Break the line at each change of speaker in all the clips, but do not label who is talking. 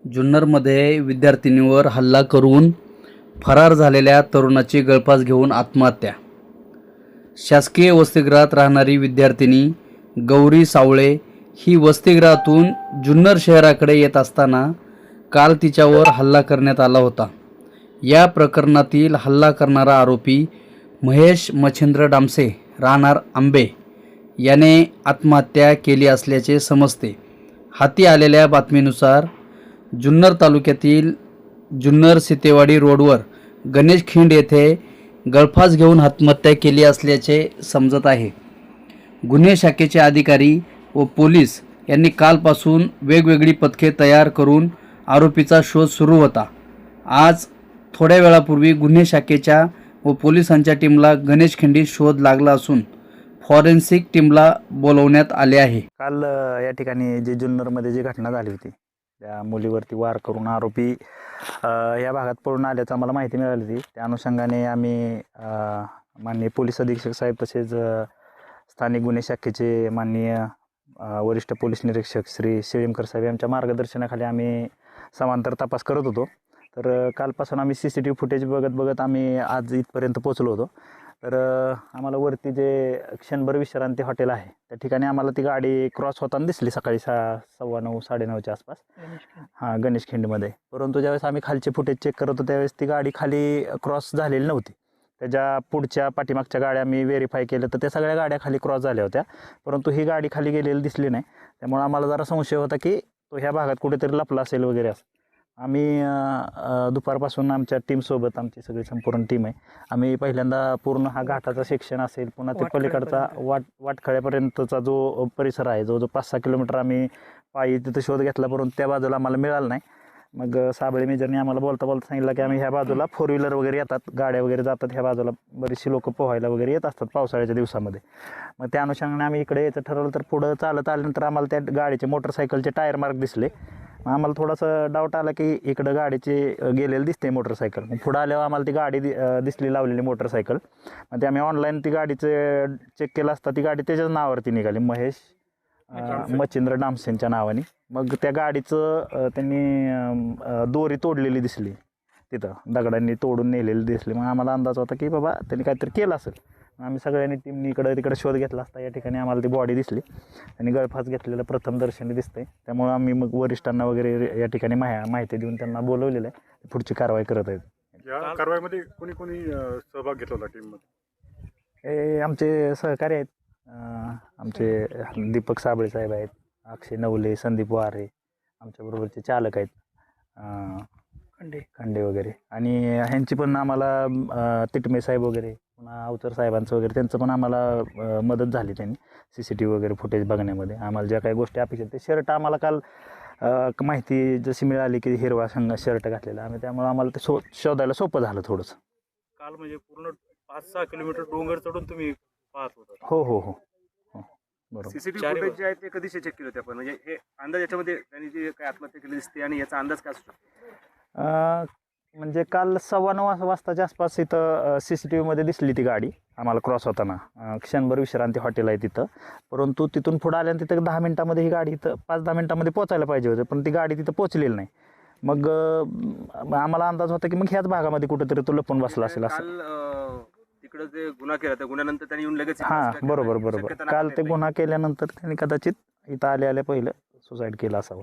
जुन्नरमध्ये विद्यार्थिनीवर हल्ला करून फरार झालेल्या तरुणाची गळफास घेऊन आत्महत्या. शासकीय वसतिगृहात राहणारी विद्यार्थिनी गौरी सावळे ही वसतिगृहातून जुन्नर शहराकडे येत असताना काल तिच्यावर हल्ला करण्यात आला होता. या प्रकरणातील हल्ला करणारा आरोपी महेश मच्छिंद्र डामसे राहणार आंबे याने आत्महत्या केली असल्याचे समजते. हाती आलेल्या बातमीनुसार जुन्नर तालुक्यातील जुन्नर सीतेवाडी रोडवर गणेश खिंड येथे गळफास घेऊन आत्महत्या केली असल्याचे समजत आहे. गुन्हे शाखेचे अधिकारी व पोलीस यांनी कालपासून वेगवेगळी पथके तयार करून आरोपीचा शोध सुरू होता. आज थोड्या वेळापूर्वी गुन्हे शाखेच्या व पोलिसांच्या टीमला गणेश खिंडीत शोध लागला असून फॉरेन्सिक टीमला बोलवण्यात आले आहे.
काल या ठिकाणी जे जुन्नरमध्ये जी घटना झाली होती त्या मुलीवरती वार करून आरोपी या भागात पळून आल्याचं आम्हाला माहिती मिळाली होती. त्या अनुषंगाने आम्ही माननीय पोलीस अधीक्षक साहेब तसेच स्थानिक गुन्हे शाखेचे माननीय वरिष्ठ पोलीस निरीक्षक श्री शिळीमकर साहेब यांच्या मार्गदर्शनाखाली आम्ही समांतर तपास करत होतो. तर कालपासून आम्ही CCTV फुटेज बघत आम्ही आज इथपर्यंत पोहोचलो होतो. तर आम्हाला वरती जे क्षणभर विश्रांती हॉटेल आहे त्या ठिकाणी आम्हाला ती गाडी क्रॉस होताना दिसली सकाळी 9:15 9:30च्या आसपास गणेश खिंडमध्ये. परंतु ज्यावेळेस आम्ही खालचे फुटेज चेक करत होतो त्यावेळेस ती गाडी खाली क्रॉस झालेली नव्हती. त्याच्या पुढच्या पाठीमागच्या गाड्या आम्ही व्हेरीफाय केलं तर त्या सगळ्या गाड्या खाली क्रॉस झाल्या होत्या, परंतु ही गाडी खाली गेलेली दिसली नाही. त्यामुळे आम्हाला जरा संशय होता की तो ह्या भागात कुठेतरी लपला असेल वगैरे असं. आम्ही दुपारपासून आमच्या टीमसोबत आमची सगळी संपूर्ण टीम आहे. आम्ही पहिल्यांदा पूर्ण हा घाटाचा सेक्शन असेल पुन्हा ते पलीकडचा वाटखळ्यापर्यंतचा जो परिसर आहे जो 5-6 किलोमीटर आम्ही पायी तिथं शोध घेतला, परंतु त्या बाजूला आम्हाला मिळालं नाही. मग साबळे मेजरने आम्हाला बोलता सांगितलं की आम्ही ह्या बाजूला 4 व्हीलर वगैरे येतात, गाड्या वगैरे जातात, ह्या बाजूला बरीचशी लोकं पोहायला वगैरे येत असतात पावसाळ्याच्या दिवसामध्ये. मग त्या अनुषंगाने आम्ही इकडे यायचं ठरवलं. तर पुढं चालत आल्यानंतर आम्हाला त्या गाडीचे मोटरसायकलचे टायर मार्क दिसले. आम्हाला थोडासा डाऊट आला की इकडं गाडीचे गेलेलं दिसते मोटरसायकल. मग पुढं आल्यावर आम्हाला ती गाडी दिसली लावलेली मोटरसायकल. मग ते आम्ही ऑनलाईन ती गाडीचं चेक केलं असता ती गाडी त्याच्याच नावावरती निघाली, महेश मच्छिंद्र डामसेंच्या नावाने. मग त्या गाडीचं त्यांनी दोरी तोडलेली दिसली, तिथं दगडांनी तोडून नेलेली दिसली. मग आम्हाला अंदाज होता की बाबा त्यांनी काहीतरी केलं असेल. आम्ही सगळ्यांनी टीमनी इकडं तिकडे शोध घेतला असता. या ठिकाणी आम्हाला ती बॉडी दिसली आणि गळफास घेतलेलं प्रथम दर्शनी दिसतंय. त्यामुळे आम्ही मग वरिष्ठांना वगैरे या ठिकाणी माहिती देऊन त्यांना बोलवलेलं आहे, पुढची कारवाई करत आहेत.
या कारवाईमध्ये कोणी कोणी सहभाग घेतला होता टीममध्ये?
हे आमचे सहकारी आहेत, आमचे दीपक साबळे साहेब आहेत, अक्षय नवले, संदीप वारे, आमच्याबरोबरचे चालक आहेत खंडे वगैरे, आणि ह्यांची पण आम्हाला तिटमे साहेब वगैरे पुन्हा अवतर साहेबांचं वगैरे त्यांचं पण आम्हाला मदत झाली. त्यांनी CCTV वगैरे फुटेज बघण्यामध्ये आम्हाला ज्या काही गोष्टी अपेक्षित. ते शर्ट आम्हाला काल माहिती जशी मिळाली की हिरवा शर्ट घातलेला आम्ही, त्यामुळे आम्हाला ते शोधायला सोपं झालं थोडंसं.
काल म्हणजे पूर्ण 5-6 किलोमीटर डोंगर चढून तुम्ही पाहत होता?
हो हो हो हो बरोबर.
CCTV फुटेज जे आहे ते कधी चेक केलं होते आपण? म्हणजे हे अंदाज याच्यामध्ये त्यांनी जे काही आत्महत्या केली दिसते आणि याचा अंदाज काय असतो?
म्हणजे काल 9:15 वाजताच्या आसपास इथं CCTV मध्ये दिसली ती गाडी आम्हाला क्रॉस होताना. क्षणभर विश्रांती हॉटेल आहे तिथं, परंतु तिथून पुढं आल्यानंतर तिथं 10 मिनिटामध्ये ही गाडी इथं 5-10 मिनिटामध्ये पोचायला पाहिजे होते, पण ती गाडी तिथं पोचलेली नाही. मग आम्हाला अंदाज होता की मग ह्याच भागामध्ये कुठेतरी तो लपून बसला असेल असं.
तिकडे जे गुन्हा केला त्या गुन्ह्यानंतर त्यांनी येऊन लगेच
बरोबर. काल ते गुन्हा केल्यानंतर त्यांनी कदाचित इथं आल्या पहिलं सुसाईड केलं असावं.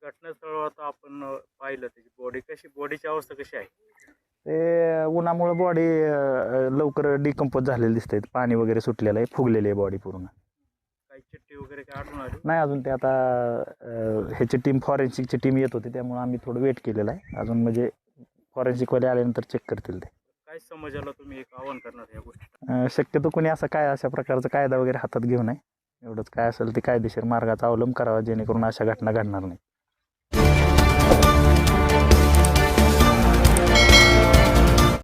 घटनास्थळावर आता आपण पाहिलं त्याची बॉडीची अवस्था कशी आहे?
ते उन्हामुळे बॉडी लवकर डिकम्पोज झालेली दिसते, पाणी वगैरे सुटलेलं आहे, फुगलेली आहे बॉडी पूर्ण.
काही चिठ्ठी वगैरे काय आढळून आली
नाही अजून. ते आता ह्याची टीम फॉरेन्सिकची टीम येत होती त्यामुळे आम्ही थोडं वेट केलेलं आहे अजून, म्हणजे फॉरेन्सिकवाले आल्यानंतर चेक करतील ते.
काय समाजाला तुम्ही एक आवाहन करणार या गोष्टी?
शक्यतो कोणी असं अशा प्रकारचा कायदा वगैरे हातात घेऊ नये. एवढंच काय असेल ते कायदेशीर मार्गाचा अवलंब करावा जेणेकरून अशा घटना घडणार नाही.